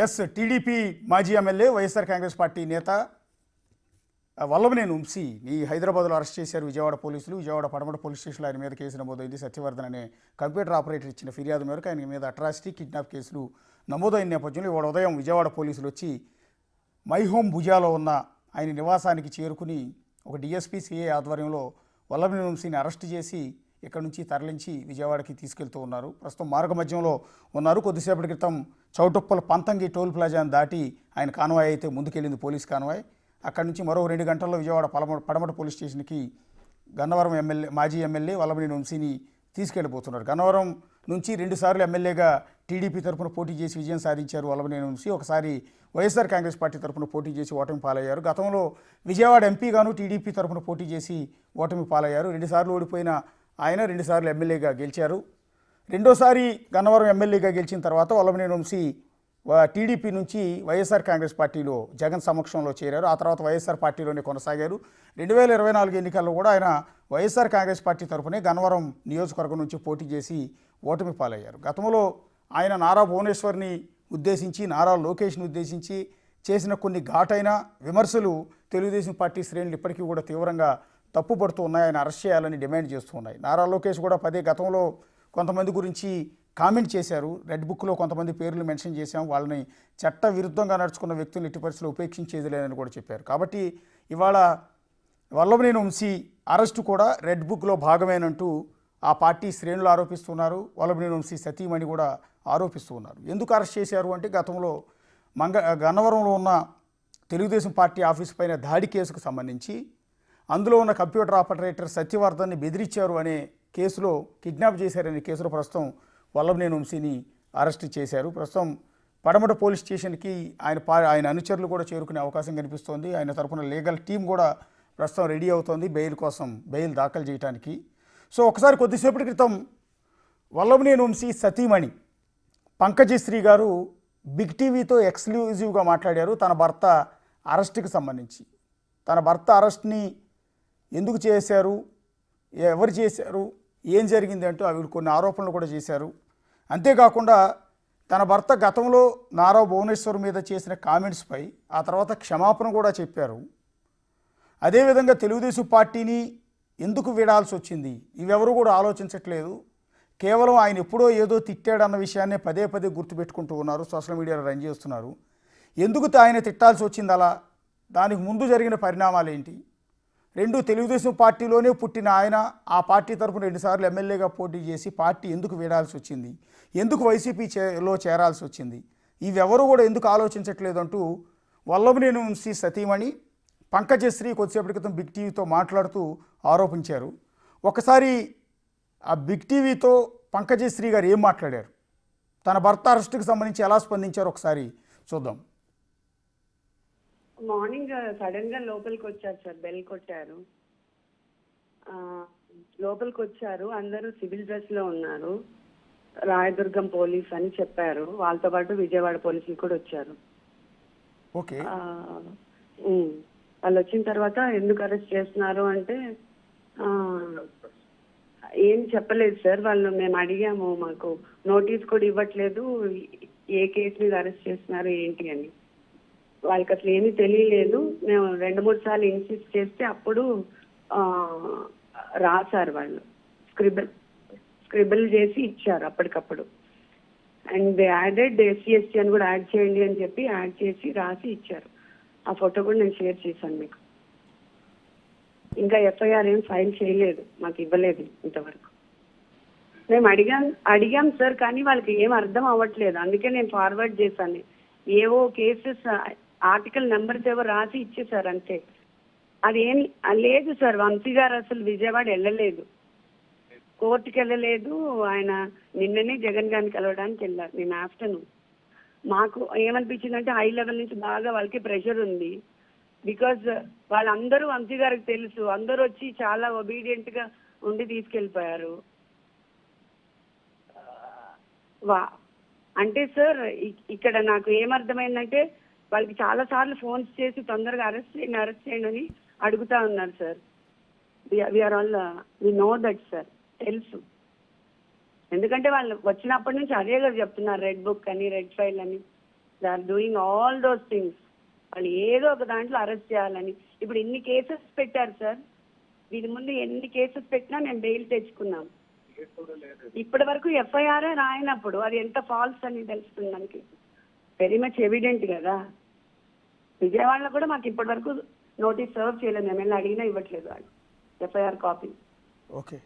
Yes TDP మాజీ MLA YSR Congress party నేత వల్లభనేని వంశీని హైదరాబాద్లో అరెస్ట్ చేశారు విజయవాడ పోలీసులు. విజయవాడ పడమట పోలీస్ స్టేషన్లో ఆయన మీద కేసు నమోదైంది. సత్యవర్ధన్ అనే కంప్యూటర్ ఆపరేటర్ ఇచ్చిన ఫిర్యాదు మేరకు ఆయన మీద అట్రాసిటీ, కిడ్నాప్ కేసులు నమోదైన నేపథ్యంలో ఇవాళ ఉదయం విజయవాడ పోలీసులు వచ్చి మై హోమ్ భుజాలో ఉన్న ఆయన నివాసానికి చేరుకుని ఒక డిఎస్పీ సిఐ ఆధ్వర్యంలో వల్లభనేని వంశీని అరెస్ట్ చేసి ఇక్కడ నుంచి తరలించి విజయవాడకి తీసుకెళ్తూ ఉన్నారు. ప్రస్తుతం మార్గ మధ్యంలో ఉన్నారు. కొద్దిసేపటి క్రితం చౌటుప్పల పంతంగి టోల్ ప్లాజాను దాటి ఆయన కాన్వాయ్ అయితే ముందుకెళ్ళింది పోలీస్ కాన్వాయ్. అక్కడి నుంచి మరో 2 గంటల్లో విజయవాడ పడమట పోలీస్ స్టేషన్కి గన్నవరం మాజీ ఎమ్మెల్యే వల్లభనేని వంశీని తీసుకెళ్లిపోతున్నారు. గన్నవరం నుంచి 2 సార్లు ఎమ్మెల్యేగా టీడీపీ తరఫున పోటీ చేసి విజయం సాధించారు వల్లభనేని వంశీ. ఒకసారి వైఎస్ఆర్ కాంగ్రెస్ పార్టీ తరఫున పోటీ చేసి ఓటమి పాలయ్యారు. గతంలో విజయవాడ ఎంపీగాను టీడీపీ తరఫున పోటీ చేసి ఓటమి పాలయ్యారు. 2 సార్లు ఓడిపోయిన ఆయన 2 సార్లు ఎమ్మెల్యేగా గెలిచారు. రెండోసారి గన్నవరం ఎమ్మెల్యేగా గెలిచిన తర్వాత వల్లభనేని వంశీ టీడీపీ నుంచి వైఎస్ఆర్ కాంగ్రెస్ పార్టీలో జగన్ సమక్షంలో చేరారు. ఆ తర్వాత వైఎస్ఆర్ పార్టీలోనే కొనసాగారు. 2024 ఎన్నికల్లో కూడా ఆయన వైఎస్ఆర్ కాంగ్రెస్ పార్టీ తరఫునే గన్నవరం నియోజకవర్గం నుంచి పోటీ చేసి ఓటమి పాలయ్యారు. గతంలో ఆయన నారా భువనేశ్వర్ని ఉద్దేశించి, నారా లోకేష్ని ఉద్దేశించి చేసిన కొన్ని ఘాటైన విమర్శలు తెలుగుదేశం పార్టీ శ్రేణులు ఇప్పటికీ కూడా తీవ్రంగా తప్పుపడుతూ ఉన్నాయి. ఆయన అరెస్ట్ చేయాలని డిమాండ్ చేస్తూ ఉన్నాయి. నారా లోకేష్ కూడా గతంలో కొంతమంది గురించి కామెంట్ చేశారు. రెడ్ బుక్లో కొంతమంది పేర్లు మెన్షన్ చేశాం, వాళ్ళని చట్ట విరుద్ధంగా నడుచుకున్న వ్యక్తులను ఎట్టి పరిస్థితుల్లో ఉపేక్షించేది లేదని కూడా చెప్పారు. కాబట్టి ఇవాళ వల్లభనేని వంశీ అరెస్టు కూడా రెడ్ బుక్లో భాగమేనంటూ ఆ పార్టీ శ్రేణులు ఆరోపిస్తున్నారు. వల్లభనేని వంశీ సతీమణి కూడా ఆరోపిస్తూ ఉన్నారు. ఎందుకు అరెస్ట్ చేశారు అంటే గతంలో గన్నవరంలో ఉన్న తెలుగుదేశం పార్టీ ఆఫీస్ పైన దాడి కేసుకు సంబంధించి అందులో ఉన్న కంప్యూటర్ ఆపరేటర్ సత్యవర్ధన్ని బెదిరించారు అనే కేసులో, కిడ్నాప్ చేశారనే కేసులో ప్రస్తుతం వల్లభనేని వంశీని అరెస్ట్ చేశారు. ప్రస్తుతం పడమట పోలీస్ స్టేషన్కి ఆయన అనుచరులు కూడా చేరుకునే అవకాశం కనిపిస్తోంది. ఆయన తరఫున లీగల్ టీం కూడా ప్రస్తుతం రెడీ అవుతోంది బెయిల్ దాఖలు చేయడానికి. సో ఒకసారి కొద్దిసేపటి క్రితం వల్లభనేని వంశీ సతీమణి పంకజశ్రీ గారు బిగ్ టీవీతో ఎక్స్క్లూజివ్గా మాట్లాడారు. తన భర్త అరెస్ట్కి సంబంధించి, తన భర్త అరెస్ట్ని ఎందుకు చేశారు, ఎవరు చేశారు, ఏం జరిగింది అంటూ ఆవిడ కొన్ని ఆరోపణలు కూడా చేశారు. అంతేకాకుండా తన భర్త గతంలో నారా భువనేశ్వర్ మీద చేసిన కామెంట్స్పై ఆ తర్వాత క్షమాపణ కూడా చెప్పారు. అదేవిధంగా తెలుగుదేశం పార్టీని ఎందుకు వీడాల్సి వచ్చింది ఇవెవరు కూడా ఆలోచించట్లేదు. కేవలం ఆయన ఎప్పుడో ఏదో తిట్టాడన్న విషయాన్నే పదే గుర్తుపెట్టుకుంటూ ఉన్నారు, సోషల్ మీడియాలో రన్ చేస్తున్నారు. ఎందుకు ఆయన తిట్టాల్సి వచ్చింది అలా, దానికి ముందు జరిగిన పరిణామాలు ఏంటి, తెలుగుదేశం పార్టీలోనే పుట్టిన ఆయన ఆ పార్టీ తరఫున 2 సార్లు ఎమ్మెల్యేగా పోటీ చేసి పార్టీ ఎందుకు వీడాల్సి వచ్చింది, ఎందుకు వైసీపీలో చేరాల్సి వచ్చింది, ఇవెవరు కూడా ఎందుకు ఆలోచించట్లేదు అంటూ వల్లభనేని వంశీ సతీమణి పంకజశ్రీ కొద్దిసేపటి క్రితం బిగ్ టీవీతో మాట్లాడుతూ ఆరోపించారు. ఒకసారి ఆ బిగ్ టీవీతో పంకజశ్రీ గారు ఏం మాట్లాడారు, తన భర్త అరెస్టుకు సంబంధించి ఎలా స్పందించారు ఒకసారి చూద్దాం. మార్నింగ్ సడన్ గా లోపలికి వచ్చారు సార్, బెల్ కొట్టారు. లోపలికి వచ్చారు, అందరూ సివిల్ డ్రెస్ లో ఉన్నారు. రాయదుర్గం పోలీస్ అని చెప్పారు. వాళ్ళతో పాటు విజయవాడ పోలీసులు కూడా వచ్చారు. వాళ్ళు వచ్చిన తర్వాత ఎందుకు అరెస్ట్ చేస్తున్నారు అంటే ఏం చెప్పలేదు సార్. మేము అడిగాము, మాకు నోటీస్ కూడా ఇవ్వట్లేదు, ఏ కేసు మీద అరెస్ట్ చేస్తున్నారు ఏంటి అని. వాళ్ళకి అసలు ఏమీ తెలియలేదు. మేము 2-3 సార్లు ఇన్సిస్ట్ చేస్తే అప్పుడు రాశారు వాళ్ళు, స్క్రిబుల్ చేసి ఇచ్చారు అప్పటికప్పుడు. అండ్ దే యాడెడ్ SC/ST అని కూడా యాడ్ చేయండి అని చెప్పి యాడ్ చేసి రాసి ఇచ్చారు. ఆ ఫోటో కూడా నేను షేర్ చేశాను మీకు. ఇంకా FIR ఏం ఫైల్ చేయలేదు, మాకు ఇవ్వలేదు ఇంతవరకు. మేము అడిగాం సార్, కానీ వాళ్ళకి ఏం అర్థం అవ్వట్లేదు. అందుకే నేను ఫార్వర్డ్ చేశాను. ఏవో కేసెస్ ఆర్టికల్ నెంబర్స్ ఏవో రాసి ఇచ్చేసారు అంతే. అదేం లేదు సార్. వంశీ గారు అసలు విజయవాడ వెళ్ళలేదు, కోర్టుకి వెళ్ళలేదు. ఆయన నిన్ననే జగన్ గారిని కలవడానికి వెళ్ళారు, నేను ఆఫ్టర్నూన్. మాకు ఏమనిపించిందంటే హై లెవెల్ నుంచి బాగా వాళ్ళకి ప్రెషర్ ఉంది. బికాజ్ వాళ్ళందరూ వంశీ గారికి తెలుసు, అందరూ వచ్చి చాలా ఒబీడియంట్ గా ఉండి తీసుకెళ్ళిపోయారు. అంటే సార్ ఇక్కడ నాకు ఏమర్థమైందంటే వాళ్ళకి చాలా సార్లు ఫోన్స్ చేసి తొందరగా అరెస్ట్ చేయండి అని అడుగుతా ఉన్నారు sir. We know that sir, తెలుసు. ఎందుకంటే వాళ్ళు వచ్చినప్పటి నుంచి అదే కదా చెప్తున్నారు, రెడ్ బుక్ అని, రెడ్ ఫైల్ అని. They are doing all those things. వాళ్ళు ఏదో ఒక దాంట్లో అరెస్ట్ చేయాలని. ఇప్పుడు ఇన్ని కేసెస్ పెట్టారు సార్, దీని ముందు ఎన్ని కేసెస్ పెట్టినా మేము బెయిల్ తెచ్చుకున్నాం. ఇప్పటి వరకు ఎఫ్ఐఆర్ రాయనప్పుడు అది ఎంత ఫాల్స్ అని తెలుస్తుంది మనకి. వెరీ మచ్ ఎవిడెంట్ కదా. విజయవాడలో కూడా మాకు ఇప్పటి వరకు నోటీస్ సర్వ్ చేయలేదు, మేము వెళ్ళి అడిగినా ఇవ్వట్లేదు వాళ్ళు ఎఫ్ఐఆర్ కాపీ. ఓకే.